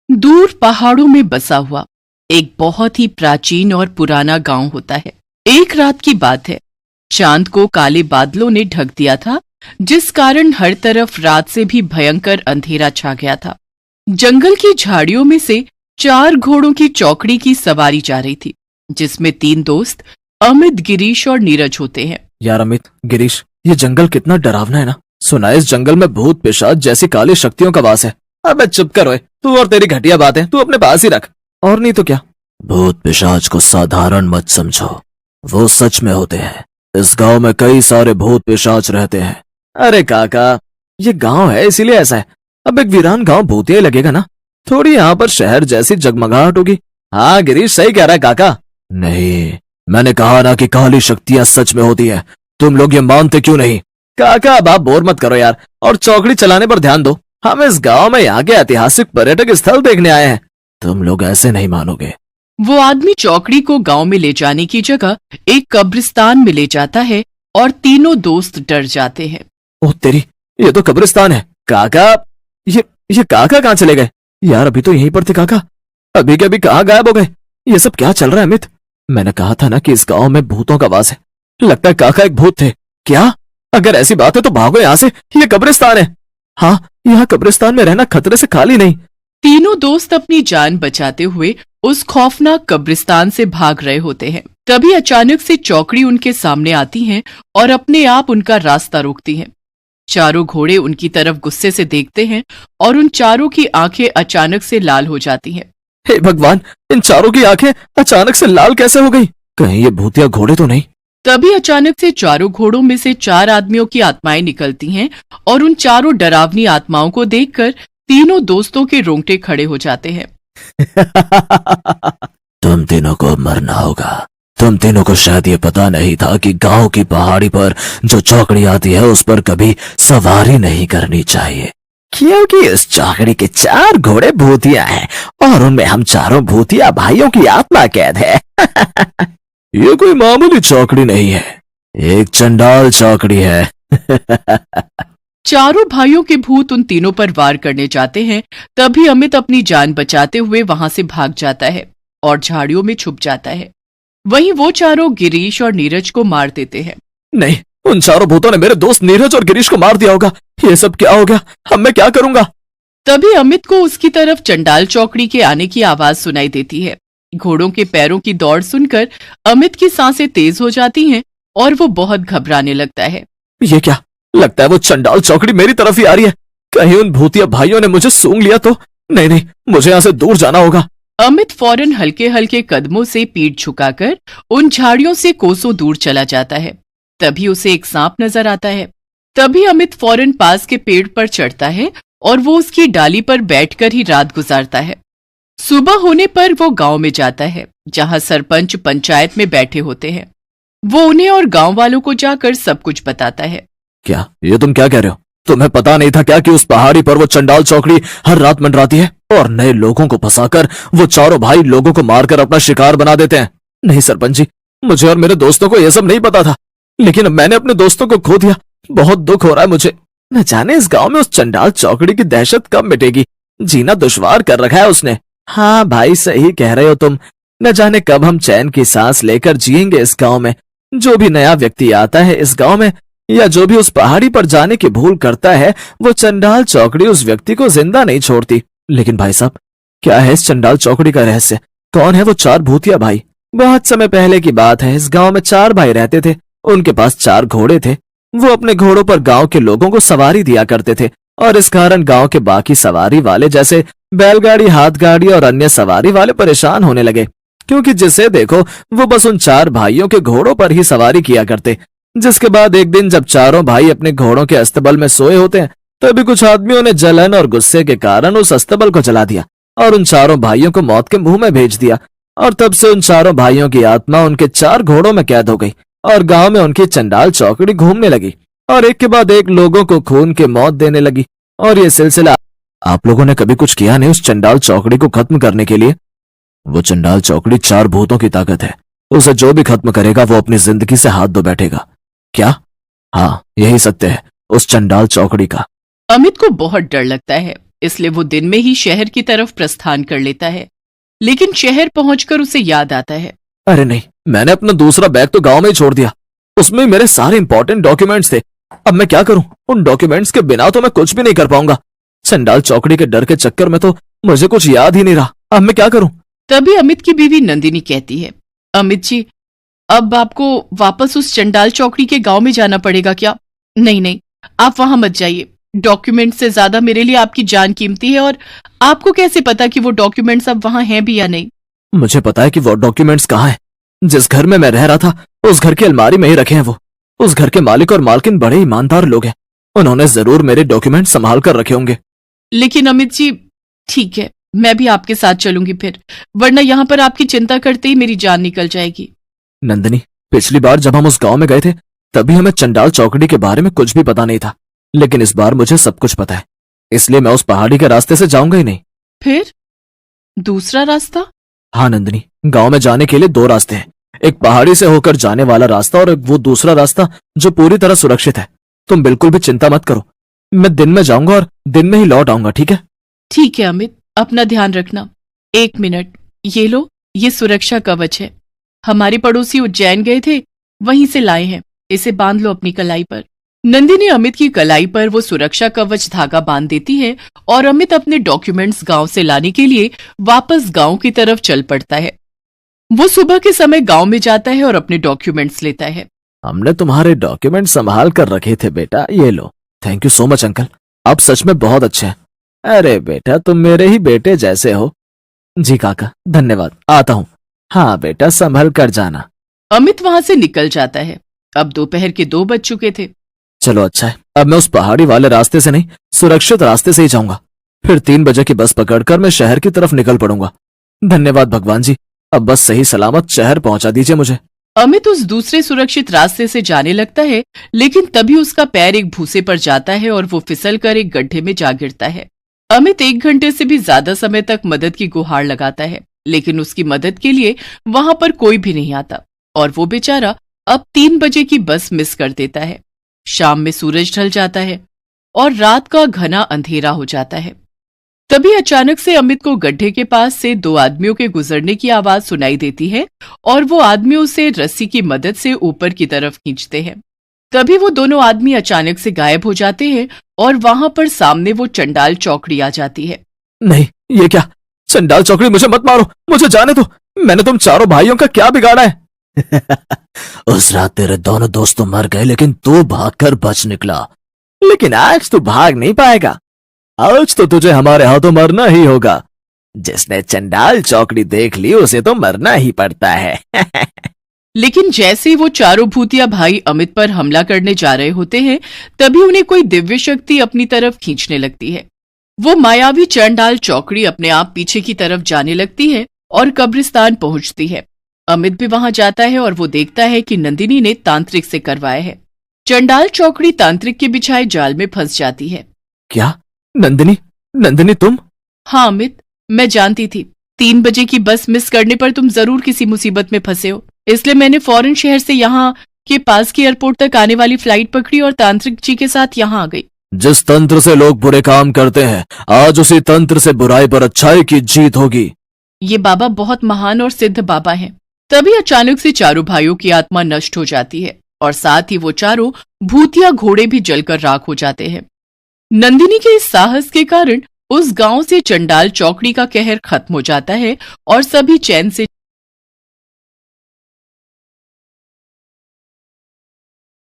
दूर पहाड़ों में बसा हुआ एक बहुत ही प्राचीन और पुराना गांव होता है। एक रात की बात है। चांद को काले बादलों ने ढक दिया था, जिस कारण हर तरफ रात से भी भयंकर अंधेरा छा गया था। जंगल की झाड़ियों में से 4 घोड़ों की चौकड़ी की सवारी जा रही थी, जिसमें 3 दोस्त अमित, गिरीश और नीरज होते हैं। यार अमित, गिरीश, ये जंगल कितना डरावना है ना। सुना है इस जंगल में भूत पिशाच जैसी काली शक्तियों का वास है। अबे चुप कर ओए, तू और तेरी घटिया बातें तू अपने पास ही रख। और नहीं तो क्या। भूत पिशाच को साधारण मत समझो, वो सच में होते हैं। इस गांव में कई सारे भूत पिशाच रहते हैं। अरे काका, ये गांव है इसीलिए ऐसा है। अब एक वीरान गांव भूतिया लगेगा ना, थोड़ी यहाँ पर शहर जैसी जगमगाहट होगी। हाँ गिरीश, सही कह रहा है काका। नहीं, मैंने कहा ना कि काली शक्तियां सच में होती है। तुम लोग ये मानते क्यों नहीं? काका अब आप बोर मत करो यार, और चौकड़ी चलाने पर ध्यान दो। हम इस गांव में यहाँ के ऐतिहासिक पर्यटक स्थल देखने आए हैं। तुम लोग ऐसे नहीं मानोगे। वो आदमी चौकड़ी को गांव में ले जाने की जगह एक कब्रिस्तान में ले जाता है और तीनों दोस्त डर जाते हैं। ओह तेरी, ये तो कब्रिस्तान है। काका, ये काका कहाँ चले गए? यार अभी तो यहीं पर थे काका, अभी के अभी कहाँ गायब हो गए? ये सब क्या चल रहा है अमित? मैंने कहा था ना कि इस गांव में भूतों का वास है। लगता है काका एक भूत थे। क्या? अगर ऐसी बात है तो भागो यहाँ से, ये कब्रिस्तान है। हाँ, यहाँ कब्रिस्तान में रहना खतरे से खाली नहीं। तीनों दोस्त अपनी जान बचाते हुए उस खौफनाक कब्रिस्तान से भाग रहे होते हैं। तभी अचानक से चौकड़ी उनके सामने आती हैं और अपने आप उनका रास्ता रोकती हैं। चारों घोड़े उनकी तरफ गुस्से से देखते हैं और उन चारों की आंखें अचानक से लाल हो जाती हैं। हे भगवान, इन चारों की आंखें अचानक से लाल कैसे हो गई? कहीं ये भूतिया घोड़े तो नहीं? तभी अचानक से चारों घोड़ों में से 4 आदमियों की आत्माएं निकलती हैं और उन चारों डरावनी आत्माओं को देखकर तीनों दोस्तों के रोंगटे खड़े हो जाते हैं। तुम तीनों को मरना होगा। तुम तीनों को शायद ये पता नहीं था कि गांव की पहाड़ी पर जो चौकड़ी आती है उस पर कभी सवारी नहीं करनी चाहिए, क्योंकि इस चौकड़ी के 4 घोड़े भूतिया हैं और उनमें हम चारों भूतिया भाइयों की आत्मा कैद है। ये कोई मामूली चौकड़ी नहीं है, एक चंडाल चौकड़ी है। चारों भाइयों के भूत उन तीनों पर वार करने जाते हैं। तभी अमित अपनी जान बचाते हुए वहां से भाग जाता है और झाड़ियों में छुप जाता है। वहीं वो चारों गिरीश और नीरज को मार देते हैं। नहीं, उन चारों भूतों ने मेरे दोस्त नीरज और गिरीश को मार दिया होगा। ये सब क्या हो गया? अब मैं क्या करूंगा? तभी अमित को उसकी तरफ चंडाल चौकड़ी के आने की आवाज सुनाई देती है। घोड़ों के पैरों की दौड़ सुनकर अमित की सांसें तेज हो जाती हैं और वो बहुत घबराने लगता है। ये क्या? लगता है वो चंडाल चौकड़ी मेरी तरफ ही आ रही है। कहीं उन भूतिया भाइयों ने मुझे सूंघ लिया तो? नहीं, मुझे यहाँ से दूर जाना होगा। अमित फौरन हल्के हल्के कदमों से पीठ झुकाकर उन झाड़ियों से कोसों दूर चला जाता है। तभी उसे एक सांप नजर आता है। तभी अमित फौरन पास के पेड़ पर चढ़ता है और वो उसकी डाली पर बैठकर ही रात गुजारता है। सुबह होने पर वो गांव में जाता है, जहां सरपंच पंचायत में बैठे होते हैं। वो उन्हें और गांव वालों को जाकर सब कुछ बताता है। क्या ये तुम क्या कह रहे हो? तुम्हें पता नहीं था क्या कि उस पहाड़ी पर वो चंडाल चौकड़ी हर रात मंडराती है और नए लोगों को फंसाकर वो चारों भाई लोगों को मारकर अपना शिकार बना देते हैं? नहीं सरपंच जी, मुझे और मेरे दोस्तों को यह सब नहीं पता था, लेकिन अब मैंने अपने दोस्तों को खो दिया। बहुत दुख हो रहा है मुझे। न जाने इस गांव में उस चंडाल चौकड़ी की दहशत कब मिटेगी। जीना दुश्वार कर रखा है उसने। हाँ भाई, सही कह रहे हो तुम। न जाने कब हम चैन की सांस लेकर जिएंगे इस गांव में। जो भी नया व्यक्ति आता है इस गांव में या जो भी उस पहाड़ी पर जाने की भूल करता है, वो चंडाल चौकड़ी उस व्यक्ति को जिंदा नहीं छोड़ती। लेकिन भाई साहब, क्या है इस चंडाल चौकड़ी का रहस्य? कौन है वो 4 भूतिया भाई? बहुत समय पहले की बात है। इस गांव में 4 भाई रहते थे। उनके पास 4 घोड़े थे। वो अपने घोड़ों पर गांव के लोगों को सवारी दिया करते थे और इस कारण गांव के बाकी सवारी वाले जैसे बैलगाड़ी, हाथगाड़ी और अन्य सवारी वाले परेशान होने लगे, क्योंकि जिसे देखो वो बस उन 4 भाइयों के घोड़ों पर ही सवारी किया करते। जिसके बाद एक दिन जब चारों भाई अपने घोड़ों के अस्तबल में सोए होते हैं, तभी कुछ आदमियों ने जलन और गुस्से के कारण उस अस्तबल को जला दिया और उन चारों भाइयों को मौत के मुंह में भेज दिया। और तब से उन चारों भाइयों की आत्मा उनके 4 घोड़ों में कैद हो गई और गांव में उनकी चंडाल चौकड़ी घूमने लगी और एक के बाद एक लोगों को खून के मौत देने लगी। और ये सिलसिला आप लोगों ने कभी कुछ किया नहीं उस चंडाल चौकड़ी को खत्म करने के लिए? वो चंडाल चौकड़ी 4 भूतों की ताकत है। उसे जो भी खत्म करेगा वो अपनी जिंदगी से हाथ धो बैठेगा। क्या? हाँ, यही सत्य है उस चंडाल चौकड़ी का। अमित को बहुत डर लगता है इसलिए वो दिन में ही शहर की तरफ प्रस्थान कर लेता है। लेकिन शहर पहुंचकर उसे याद आता है, अरे नहीं, मैंने अपना दूसरा बैग तो गांव में ही छोड़ दिया। उसमें मेरे सारे इंपॉर्टेंट डॉक्यूमेंट्स थे। अब मैं क्या करूं? उन डॉक्यूमेंट्स के बिना तो मैं कुछ भी नहीं कर पाऊंगा। चंडाल चौकड़ी के डर के चक्कर में तो मुझे कुछ याद ही नहीं रहा। अब मैं क्या करूं? तभी अमित की बीवी नंदिनी कहती है, अमित जी, अब आपको वापस उस चंडाल चौकड़ी के गांव में जाना पड़ेगा क्या? नहीं नहीं, आप वहां मत जाइए। डॉक्यूमेंट से ज्यादा मेरे लिए आपकी जान कीमती है, और आपको कैसे पता कि वो डॉक्यूमेंट्स अब वहां हैं भी या नहीं? मुझे पता है कि वो डॉक्यूमेंट्स कहाँ हैं। जिस घर में मैं रह रहा था उस घर की अलमारी में ही रखे हैं वो। उस घर के मालिक और मालकिन बड़े ईमानदार लोग हैं। उन्होंने जरूर मेरे डॉक्यूमेंट संभाल कर रखे होंगे। लेकिन अमित जी, ठीक है, मैं भी आपके साथ चलूंगी फिर, वरना यहाँ पर आपकी चिंता करते ही मेरी जान निकल जाएगी। नंदिनी, पिछली बार जब हम उस गांव में गए थे तभी हमें चंडाल चौकड़ी के बारे में कुछ भी पता नहीं था, लेकिन इस बार मुझे सब कुछ पता है। इसलिए मैं उस पहाड़ी के रास्ते से जाऊंगा ही नहीं। फिर दूसरा रास्ता? हाँ नंदिनी, गांव में जाने के लिए दो रास्ते हैं। एक पहाड़ी से होकर जाने वाला रास्ता और एक वो दूसरा रास्ता जो पूरी तरह सुरक्षित है। तुम बिल्कुल भी चिंता मत करो, मैं दिन में जाऊंगा और दिन में ही लौट आऊंगा, ठीक है? ठीक है अमित, अपना ध्यान रखना। एक मिनट, ये लो, ये सुरक्षा कवच है। हमारे पड़ोसी उज्जैन गए थे, वहीं से लाए हैं। इसे बांध लो अपनी कलाई पर। नंदिनी अमित की कलाई पर वो सुरक्षा कवच धागा बांध देती है और अमित अपने डॉक्यूमेंट्स गांव से लाने के लिए वापस गांव की तरफ चल पड़ता है। वो सुबह के समय गांव में जाता है और अपने डॉक्यूमेंट्स लेता है। हमने तुम्हारे डॉक्यूमेंट संभाल कर रखे थे बेटा, ये लो। Thank you so much uncle, आप सच में बहुत अच्छे हैं। अरे बेटा, तुम मेरे ही बेटे जैसे हो। जी काका, धन्यवाद, आता हूँ। हाँ बेटा, संभल कर जाना। अमित वहां से निकल जाता है। अब दोपहर के 2 बज चुके थे। चलो अच्छा है, अब मैं उस पहाड़ी वाले रास्ते से नहीं, सुरक्षित रास्ते से ही जाऊंगा। फिर 3 बजे की बस पकड़कर मैं शहर की तरफ निकल पड़ूंगा। धन्यवाद भगवान जी, अब बस सही सलामत शहर पहुंचा दीजिए मुझे। अमित उस दूसरे सुरक्षित रास्ते से जाने लगता है, लेकिन तभी उसका पैर एक भूसे पर जाता है और वो फिसल कर एक गड्ढे में जा गिरता है। अमित 1 घंटे से भी ज्यादा समय तक मदद की गुहार लगाता है, लेकिन उसकी मदद के लिए वहां पर कोई भी नहीं आता और वो बेचारा अब 3 बजे की बस मिस कर देता है। शाम में सूरज ढल जाता है और रात का घना अंधेरा हो जाता है। तभी अचानक से अमित को गड्ढे के पास से 2 आदमियों के गुजरने की आवाज सुनाई देती है और वो आदमी उसे रस्सी की मदद से ऊपर की तरफ खींचते हैं। तभी वो दोनों आदमी अचानक से गायब हो जाते हैं और वहां पर सामने वो चंडाल चौकड़ी आ जाती है। नहीं, ये क्या? चंडाल चौकड़ी, मुझे मत मारो, मुझे जाने दो। मैंने तुम चारों भाइयों का क्या बिगाड़ा है? उस रात तेरे दोनों दोस्त तो मर गए, लेकिन तू भागकर बच निकला। लेकिन आज तू भाग नहीं पाएगा। आज तो तुझे हमारे हाथों मरना ही होगा। जिसने चंडाल चौकड़ी देख ली उसे तो मरना ही पड़ता है। लेकिन जैसे ही वो चारों भूतिया भाई अमित पर हमला करने जा रहे होते हैं, तभी उन्हें कोई दिव्य शक्ति अपनी तरफ खींचने लगती है। वो मायावी चंडाल चौकड़ी अपने आप पीछे की तरफ जाने लगती है और कब्रिस्तान पहुंचती है। अमित भी वहां जाता है और वो देखता है कि नंदिनी ने तांत्रिक से करवाया है। चंडाल चौकड़ी तांत्रिक के बिछाए जाल में फंस जाती है। क्या? नंदिनी, नंदिनी तुम? हाँ अमित, मैं जानती थी 3 बजे की बस मिस करने पर तुम जरूर किसी मुसीबत में फंसे हो, इसलिए मैंने फौरन शहर से यहाँ के पास की एयरपोर्ट तक आने वाली फ्लाइट पकड़ी और तांत्रिक जी के साथ यहाँ आ गई। जिस तंत्र से लोग बुरे काम करते हैं, आज उसी तंत्र से बुराई पर अच्छाई की जीत होगी। ये बाबा बहुत महान और सिद्ध बाबा हैं। तभी अचानक से चारों भाइयों की आत्मा नष्ट हो जाती है और साथ ही वो चारों भूतिया घोड़े भी जलकर राख हो जाते हैं। नंदिनी के इस साहस के कारण उस गांव से चंडाल चौकड़ी का कहर खत्म हो जाता है और सभी चैन से